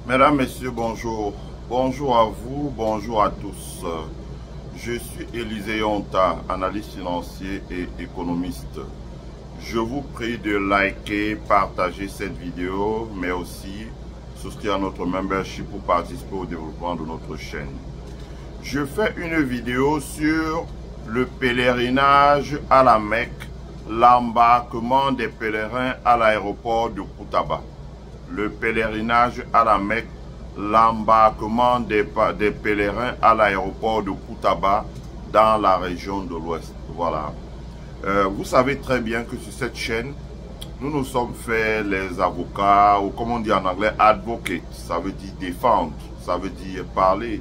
Mesdames, Messieurs, bonjour. Bonjour à vous, bonjour à tous. Je suis Élisée Yonta, analyste financier et économiste. Je vous prie de liker, partager cette vidéo, mais aussi souscrire à notre membership pour participer au développement de notre chaîne. Je fais une vidéo sur le pèlerinage à la Mecque, l'embarquement des pèlerins à l'aéroport de Koutaba. Le pèlerinage à la Mecque, l'embarquement des pèlerins à l'aéroport de Koutaba dans la région de l'Ouest. Voilà. Vous savez très bien que sur cette chaîne, nous nous sommes fait les avocats, ou comme on dit en anglais, advocate. Ça veut dire défendre, ça veut dire parler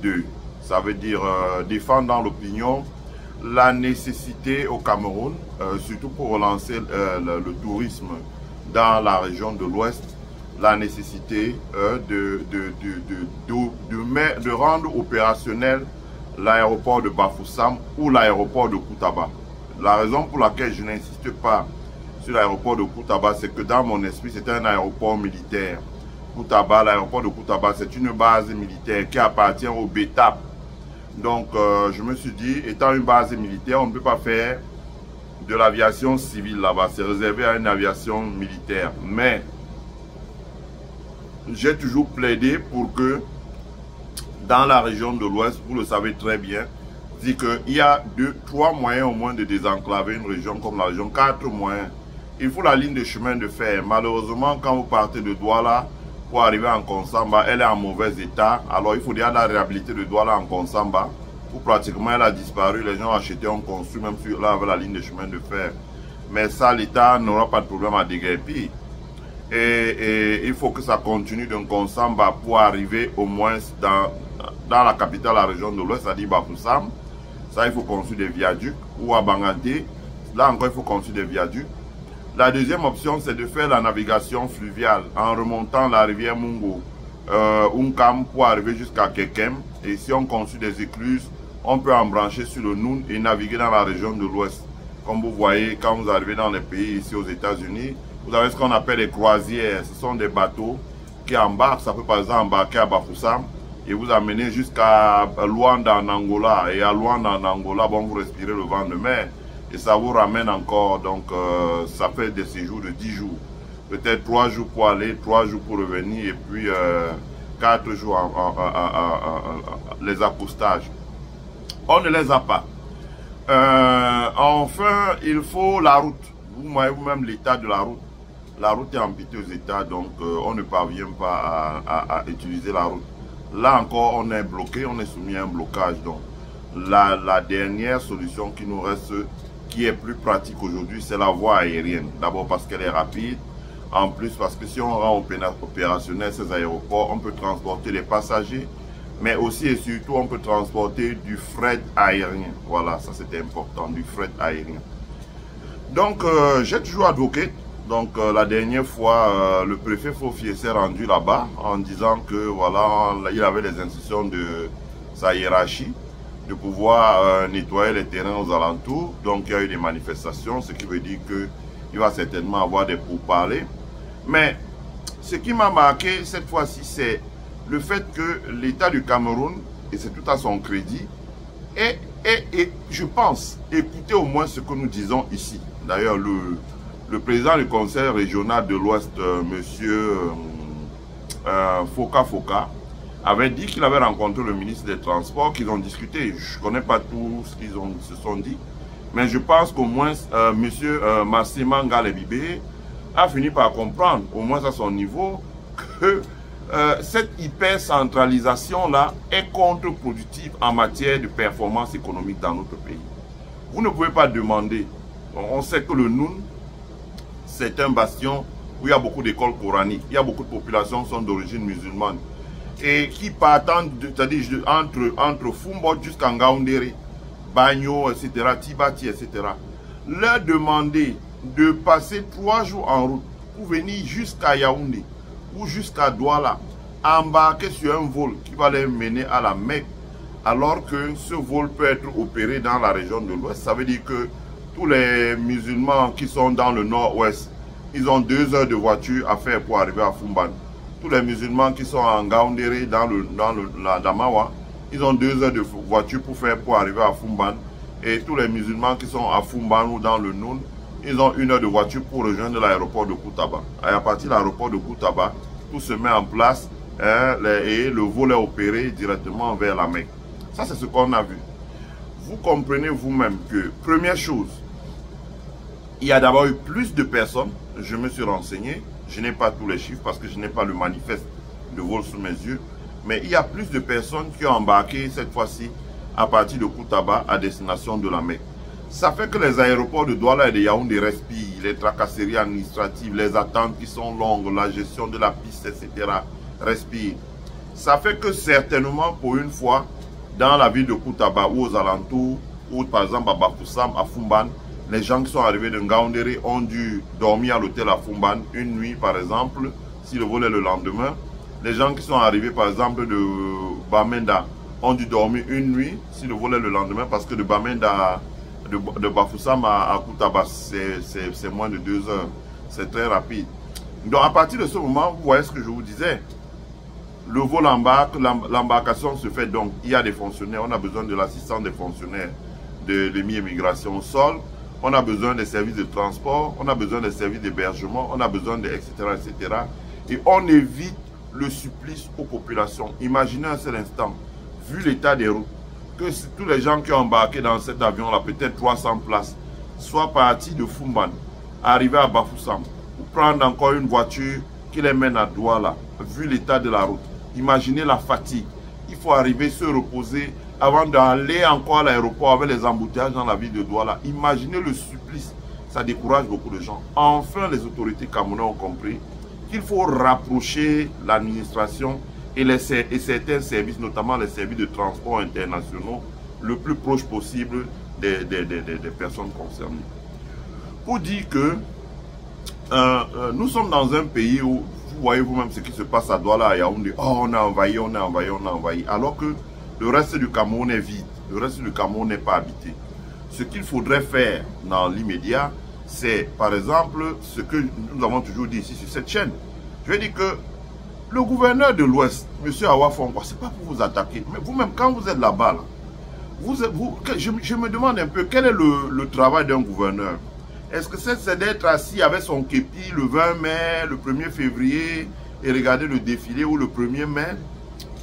de, ça veut dire défendre dans l'opinion la nécessité au Cameroun, surtout pour relancer le tourisme dans la région de l'Ouest, la nécessité de rendre opérationnel l'aéroport de Bafoussam ou l'aéroport de Koutaba. La raison pour laquelle je n'insiste pas sur l'aéroport de Koutaba, c'est que dans mon esprit, c'est un aéroport militaire. Koutaba, l'aéroport de Koutaba, c'est une base militaire qui appartient au BETAP. Donc, je me suis dit, étant une base militaire, on ne peut pas faire de l'aviation civile là-bas. C'est réservé à une aviation militaire. Mais, j'ai toujours plaidé pour que, dans la région de l'Ouest, vous le savez très bien, dit qu'il y a 3 moyens au moins de désenclaver une région comme la région, 4 moyens. Il faut la ligne de chemin de fer. Malheureusement, quand vous partez de Douala pour arriver en Konsamba, elle est en mauvais état. Alors, il faut déjà la réhabiliter de Douala en Konsamba. Pour pratiquement, elle a disparu. Les gens ont acheté, ont construit, même sur là avec la ligne de chemin de fer. Mais ça, l'État n'aura pas de problème à déguerpir. Et il faut que ça continue d'un Konsamba pour arriver au moins dans la capitale, la région de l'Ouest, c'est-à-dire Bafoussam. Ça, il faut construire des viaducs. Ou à Banganté, là encore, il faut construire des viaducs. La deuxième option, c'est de faire la navigation fluviale en remontant la rivière Mungo, Unkam, pour arriver jusqu'à Kekem. Et si on construit des écluses, on peut embrancher sur le Noun et naviguer dans la région de l'Ouest. Comme vous voyez, quand vous arrivez dans les pays ici aux États-Unis, vous avez ce qu'on appelle les croisières. Ce sont des bateaux qui embarquent. Ça peut par exemple embarquer à Bafoussam et vous amener jusqu'à Luanda en Angola. Et à Luanda en Angola, bon, vous respirez le vent de mer. Et ça vous ramène encore. Donc, ça fait des séjours de 10 jours. Peut-être 3 jours pour aller, 3 jours pour revenir. Et puis 4 jours les accostages. On ne les a pas. Enfin, il faut la route. Vous voyez vous-même l'état de la route. La route est en piteux état, donc on ne parvient pas à utiliser la route. Là encore, on est bloqué, on est soumis à un blocage. Donc, la dernière solution qui nous reste, qui est plus pratique aujourd'hui, c'est la voie aérienne. D'abord parce qu'elle est rapide. En plus, parce que si on rend opérationnel ces aéroports, on peut transporter les passagers, mais aussi et surtout, on peut transporter du fret aérien. Voilà, ça c'était important, du fret aérien. Donc, j'ai toujours advoqué. Donc, la dernière fois, le préfet Fofié s'est rendu là-bas en disant que, voilà, il avait les instructions de sa hiérarchie de pouvoir nettoyer les terrains aux alentours. Donc, il y a eu des manifestations, ce qui veut dire qu'il va certainement avoir des pourparlers. Mais, ce qui m'a marqué cette fois-ci, c'est le fait que l'État du Cameroun, et c'est tout à son crédit, et je pense, écoutez au moins ce que nous disons ici. D'ailleurs, le président du conseil régional de l'Ouest, monsieur Foka, avait dit qu'il avait rencontré le ministre des Transports, qu'ils ont discuté. Je ne connais pas tout ce qu'ils se sont dit, mais je pense qu'au moins monsieur Massima Ngalebibé a fini par comprendre, au moins à son niveau, que cette hyper-centralisation-là est contre-productive en matière de performance économique dans notre pays. Vous ne pouvez pas demander. On sait que le Noun, c'est un bastion où il y a beaucoup d'écoles coraniques. Il y a beaucoup de populations qui sont d'origine musulmane. Et qui partent c'est-à-dire entre Fumbot jusqu'à Ngaoundéré, Bagno, etc., Tibati, etc. Leur demander de passer 3 jours en route pour venir jusqu'à Yaoundé ou jusqu'à Douala, embarquer sur un vol qui va les mener à la Mecque, alors que ce vol peut être opéré dans la région de l'Ouest. Ça veut dire que tous les musulmans qui sont dans le nord-ouest, ils ont 2 heures de voiture à faire pour arriver à Fumban. tous les musulmans qui sont en Ngaoundéré, dans la Damawa, ils ont 2 heures de voiture pour arriver à Foumban. Et tous les musulmans qui sont à Foumban ou dans le Noun, ils ont 1 heure de voiture pour rejoindre l'aéroport de Koutaba. Et à partir de l'aéroport de Koutaba, tout se met en place et le vol est opéré directement vers la Mecque. Ça, c'est ce qu'on a vu. Vous comprenez vous-même que, première chose, il y a d'abord eu plus de personnes, je me suis renseigné, je n'ai pas tous les chiffres parce que je n'ai pas le manifeste de vol sous mes yeux, mais il y a plus de personnes qui ont embarqué cette fois-ci à partir de Koutaba à destination de la Mecque. Ça fait que les aéroports de Douala et de Yaoundé respirent, les tracasseries administratives, les attentes qui sont longues, la gestion de la piste, etc. respirent. Ça fait que certainement pour une fois, dans la ville de Koutaba ou aux alentours, ou par exemple à Bafoussam, à Foumban, les gens qui sont arrivés de Ngaoundéré ont dû dormir à l'hôtel à Foumban une nuit par exemple, si le vol est le lendemain. Les gens qui sont arrivés par exemple de Bamenda ont dû dormir une nuit, si le vol est le lendemain, parce que de Bamenda, de Bafoussam à Koutaba, c'est moins de 2 heures. C'est très rapide. Donc à partir de ce moment, vous voyez ce que je vous disais. Le vol embarque, l'embarcation se fait donc, il y a des fonctionnaires, on a besoin de l'assistance des fonctionnaires de l'immigration au sol, on a besoin des services de transport, on a besoin des services d'hébergement, on a besoin de etc. etc. Et on évite le supplice aux populations. Imaginez un seul instant, vu l'état des routes, que tous les gens qui ont embarqué dans cet avion-là, peut-être 300 places, soient partis de Foumban, arriver à Bafoussam, ou prendre encore une voiture qui les mène à Douala, vu l'état de la route. Imaginez la fatigue. Il faut arriver, se reposer avant d'aller encore à l'aéroport avec les embouteillages dans la ville de Douala. Imaginez le supplice. Ça décourage beaucoup de gens. Enfin, les autorités camerounaises ont compris qu'il faut rapprocher l'administration et certains services, notamment les services de transport internationaux, le plus proche possible des personnes concernées. Pour dire que nous sommes dans un pays où vous voyez vous-même ce qui se passe à Douala, à Yaoundé. Oh, on a envahi, on a envahi, on a envahi. Alors que le reste du Cameroun est vide. Le reste du Cameroun n'est pas habité. Ce qu'il faudrait faire dans l'immédiat, c'est par exemple ce que nous avons toujours dit ici sur cette chaîne. Je veux dire que le gouverneur de l'Ouest, M. Awa Fongwa, ce n'est pas pour vous attaquer. Mais vous-même, quand vous êtes là-bas, je me demande un peu quel est le travail d'un gouverneur. Est-ce que c'est d'être assis avec son képi le 20 mai, le 1er février et regarder le défilé ou le 1er mai?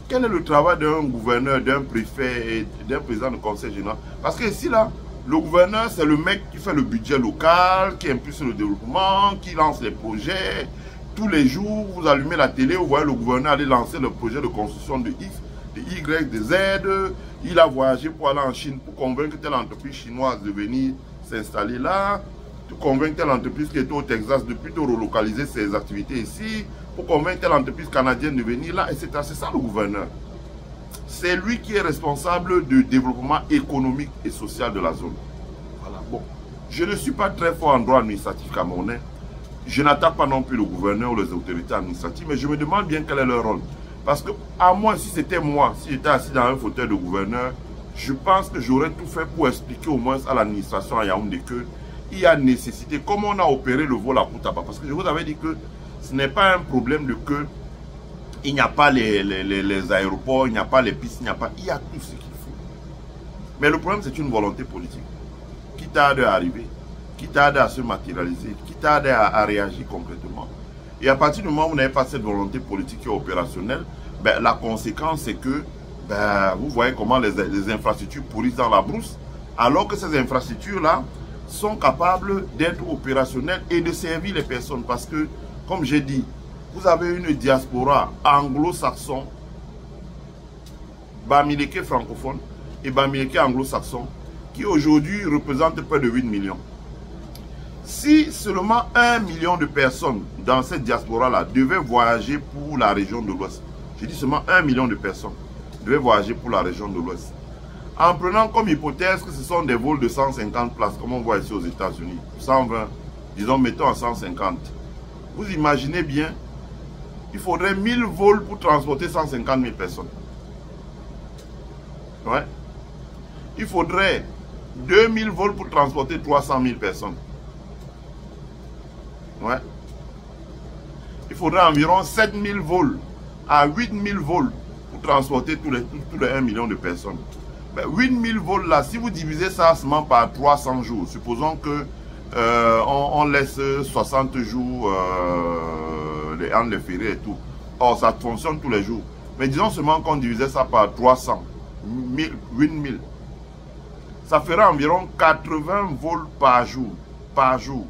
Quel est le travail d'un gouverneur, d'un préfet et d'un président de conseil général? Parce que ici, là, le gouverneur, c'est le mec qui fait le budget local, qui impulse le développement, qui lance les projets. Tous les jours, vous allumez la télé, vous voyez le gouverneur aller lancer le projet de construction de X, de Y, de Z. Il a voyagé pour aller en Chine pour convaincre telle entreprise chinoise de venir s'installer là. Pour convaincre telle entreprise qui est au Texas de plutôt relocaliser ses activités ici, pour convaincre telle entreprise canadienne de venir là, etc. C'est ça le gouverneur. C'est lui qui est responsable du développement économique et social de la zone. Voilà. Bon, je ne suis pas très fort en droit administratif camerounais. Je n'attaque pas non plus le gouverneur ou les autorités administratives, mais je me demande bien quel est leur rôle. Parce que, à moi, si c'était moi, si j'étais assis dans un fauteuil de gouverneur, je pense que j'aurais tout fait pour expliquer au moins à l'administration à Yaoundé que il y a nécessité, comme on a opéré le vol à Koutaba, parce que je vous avais dit que ce n'est pas un problème de que il n'y a pas les aéroports, il n'y a pas les pistes, il y a tout ce qu'il faut. Mais le problème, c'est une volonté politique qui tarde à arriver, qui tarde à se matérialiser, qui tarde à réagir concrètement. Et à partir du moment où vous n'avez pas cette volonté politique et opérationnelle, ben, la conséquence, c'est que vous voyez comment les infrastructures pourrissent dans la brousse, alors que ces infrastructures-là sont capables d'être opérationnels et de servir les personnes. Parce que, comme j'ai dit, vous avez une diaspora anglo-saxon, bamileke francophone et bamileke anglo-saxon, qui aujourd'hui représente près de 8 millions. Si seulement 1 million de personnes dans cette diaspora-là devaient voyager pour la région de l'Ouest, j'ai dit seulement 1 million de personnes devaient voyager pour la région de l'Ouest, en prenant comme hypothèse que ce sont des vols de 150 places, comme on voit ici aux États-Unis, 120, disons, mettons à 150. Vous imaginez bien, il faudrait 1000 vols pour transporter 150 000 personnes. Ouais. Il faudrait 2000 vols pour transporter 300 000 personnes. Ouais. Il faudrait environ 7000 vols à 8000 vols pour transporter tous les 1 million de personnes. Ben, 8000 vols là, si vous divisez ça seulement par 300 jours, supposons que on laisse 60 jours entre les fériés et tout. Or, ça fonctionne tous les jours. Mais disons seulement qu'on divisait ça par 300, 8000. Ça fera environ 80 vols par jour. Par jour.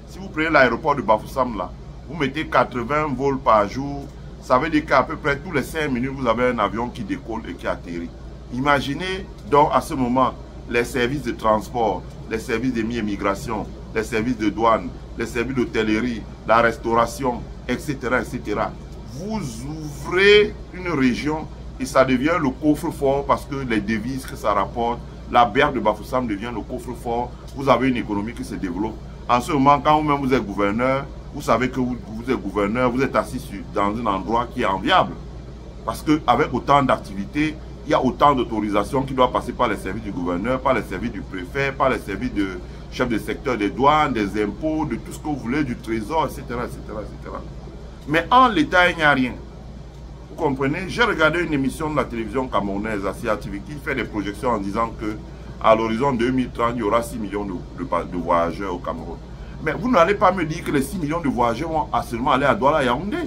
Si vous prenez l'aéroport de Bafoussam là, vous mettez 80 vols par jour, ça veut dire qu'à peu près tous les 5 minutes, vous avez un avion qui décolle et qui atterrit. Imaginez donc à ce moment les services de transport, les services de mi-émigration, les services de douane, les services d'hôtellerie, la restauration, etc., etc. Vous ouvrez une région et ça devient le coffre-fort parce que les devises que ça rapporte, la berge de Bafoussam devient le coffre-fort. Vous avez une économie qui se développe. En ce moment, quand vous-même vous êtes gouverneur, vous savez que vous êtes gouverneur, vous êtes assis dans un endroit qui est enviable. Parce qu'avec autant d'activités, il y a autant d'autorisations qui doivent passer par les services du gouverneur, par les services du préfet, par les services de chef de secteur des douanes, des impôts, de tout ce que vous voulez, du trésor, etc. etc., etc. Mais en l'État, il n'y a rien. Vous comprenez? J'ai regardé une émission de la télévision camerounaise, Asia TV, qui fait des projections en disant que à l'horizon 2030, il y aura 6 millions de voyageurs au Cameroun. Mais vous n'allez pas me dire que les 6 millions de voyageurs vont seulement aller à Douala et Yaoundé.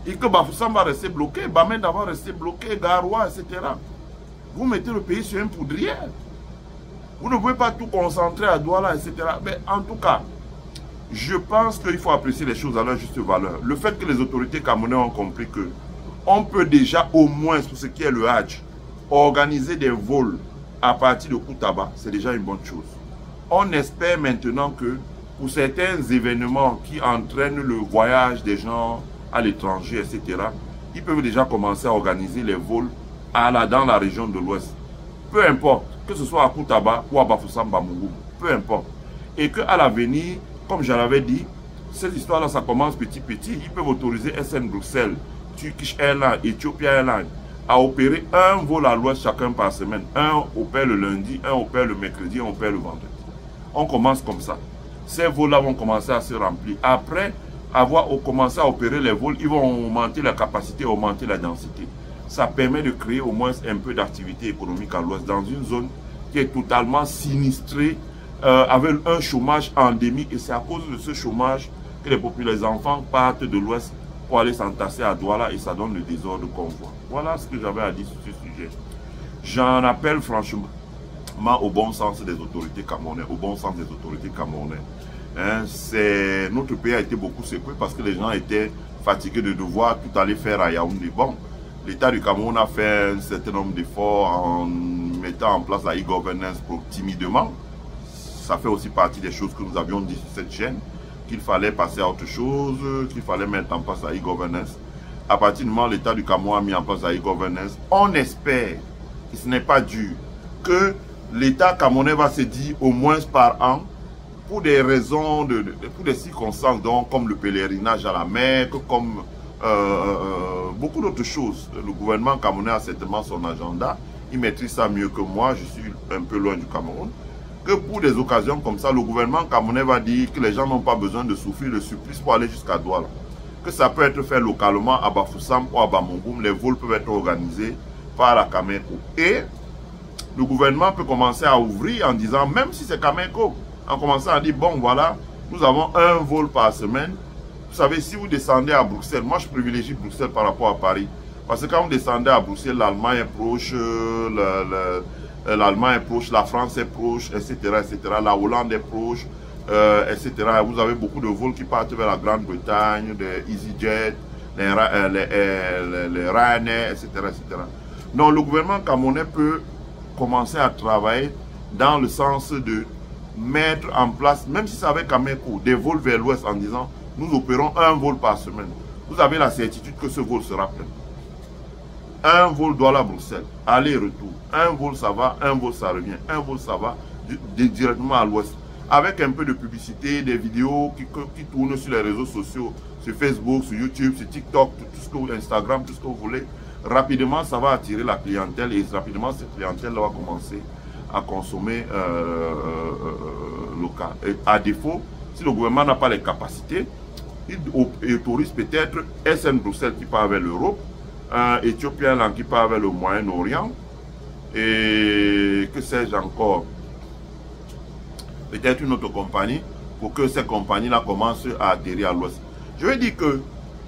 Et que Bafoussam va rester bloqué, Bamenda va rester bloqué, Garoua, etc. Vous mettez le pays sur une poudrière. Vous ne pouvez pas tout concentrer à Douala, etc. Mais en tout cas, je pense qu'il faut apprécier les choses à leur juste valeur. Le fait que les autorités camerounaises ont compris que on peut déjà, au moins pour ce qui est le Hadj, organiser des vols à partir de Koutaba, c'est déjà une bonne chose. On espère maintenant que pour certains événements qui entraînent le voyage des gens à l'étranger, etc., ils peuvent déjà commencer à organiser les vols dans la région de l'Ouest. Peu importe, que ce soit à Koutaba ou à Bafoussam Bamougoum, peu importe. Et qu'à l'avenir, comme je l'avais dit, cette histoire-là, ça commence petit. Ils peuvent autoriser SN Bruxelles, Turkish Airlines, Ethiopia Airlines à opérer un vol à l'Ouest chacun par semaine. Un opère le lundi, un opère le mercredi, un opère le vendredi. On commence comme ça. Ces vols-là vont commencer à se remplir. Après avoir commencé à opérer les vols, ils vont augmenter la capacité, augmenter la densité. Ça permet de créer au moins un peu d'activité économique à l'Ouest dans une zone qui est totalement sinistrée avec un chômage endémique. Et c'est à cause de ce chômage que les enfants partent de l'Ouest pour aller s'entasser à Douala et ça donne le désordre qu'on voit. Voilà ce que j'avais à dire sur ce sujet. J'en appelle franchement au bon sens des autorités camerounaises, au bon sens des autorités camerounaises. Notre pays a été beaucoup secoué parce que les gens étaient fatigués de devoir tout aller faire à Yaoundé. Bon, l'État du Cameroun a fait un certain nombre d'efforts en mettant en place la e-governance timidement. Ça fait aussi partie des choses que nous avions dit sur cette chaîne, qu'il fallait passer à autre chose, qu'il fallait mettre en place la e-governance. À partir du moment où l'État du Cameroun a mis en place la e-governance, on espère, et ce n'est pas dur, que l'État camerounais va se dire au moins par an, pour des raisons, pour des circonstances, donc, comme le pèlerinage à la Mecque, comme beaucoup d'autres choses. Le gouvernement camerounais a certainement son agenda, il maîtrise ça mieux que moi, je suis un peu loin du Cameroun. Que pour des occasions comme ça, le gouvernement camerounais va dire que les gens n'ont pas besoin de souffrir le supplice pour aller jusqu'à Douala. Que ça peut être fait localement à Bafoussam ou à Bamougoum, les vols peuvent être organisés par la Cameco. Et le gouvernement peut commencer à ouvrir en disant, même si c'est Cameco, en commençant à dire, bon voilà, nous avons un vol par semaine. Vous savez, si vous descendez à Bruxelles, moi je privilégie Bruxelles par rapport à Paris. Parce que quand vous descendez à Bruxelles, l'Allemagne est proche, l'Allemagne est proche, la France est proche, etc., etc. La Hollande est proche, etc. Vous avez beaucoup de vols qui partent vers la Grande-Bretagne, des EasyJet, les Ryanair, etc., etc. Donc le gouvernement camerounais peut commencer à travailler dans le sens de mettre en place, même si c'est avec Cameco, des vols vers l'ouest en disant, nous opérons un vol par semaine. Vous avez la certitude que ce vol sera plein. Un vol doit à Bruxelles, aller-retour. Un vol ça va, un vol ça revient. Un vol ça va directement à l'ouest. Avec un peu de publicité, des vidéos qui tournent sur les réseaux sociaux, sur Facebook, sur YouTube, sur TikTok, Instagram, tout ce que vous voulez. Rapidement, ça va attirer la clientèle et rapidement, cette clientèle va commencer à consommer local. Et à défaut, si le gouvernement n'a pas les capacités, il autorise peut-être SN Bruxelles qui part vers l'Europe, Ethiopian Airlines qui part vers le Moyen-Orient, et que sais-je encore, peut-être une autre compagnie, pour que ces compagnies-là commencent à atterrir à l'ouest. Je veux dire que,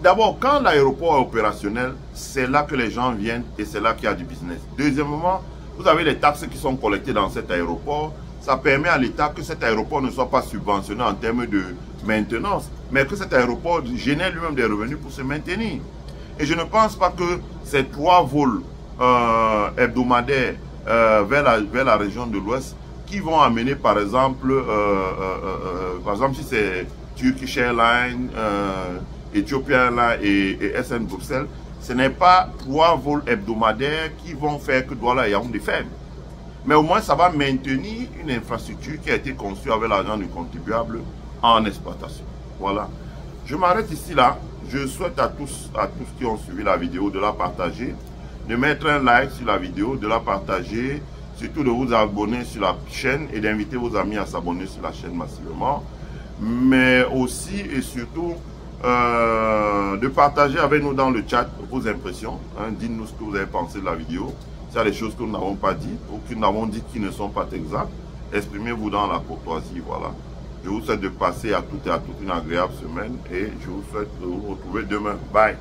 d'abord, quand l'aéroport est opérationnel, c'est là que les gens viennent et c'est là qu'il y a du business. Deuxièmement, vous avez les taxes qui sont collectées dans cet aéroport. Ça permet à l'État que cet aéroport ne soit pas subventionné en termes de maintenance, mais que cet aéroport génère lui-même des revenus pour se maintenir. Et je ne pense pas que ces 3 vols hebdomadaires vers la région de l'Ouest qui vont amener par exemple si c'est Turkish Airlines, Ethiopian Airlines et SN Bruxelles, ce n'est pas 3 vols hebdomadaires qui vont faire que Douala et Yaoundé ferment. Mais au moins ça va maintenir une infrastructure qui a été conçue avec l'argent du contribuable en exploitation. Voilà. Je m'arrête ici là. Je souhaite à tous qui ont suivi la vidéo de la partager, de mettre un like sur la vidéo, de la partager, surtout de vous abonner sur la chaîne et d'inviter vos amis à s'abonner sur la chaîne massivement. Mais aussi et surtout de partager avec nous dans le chat vos impressions. Hein, dites-nous ce que vous avez pensé de la vidéo. S'il y a des choses que nous n'avons pas dit ou que nous avons dit qui ne sont pas exactes, exprimez-vous dans la courtoisie. Voilà. Je vous souhaite de passer à toutes et à toutes une agréable semaine et je vous souhaite de vous retrouver demain. Bye.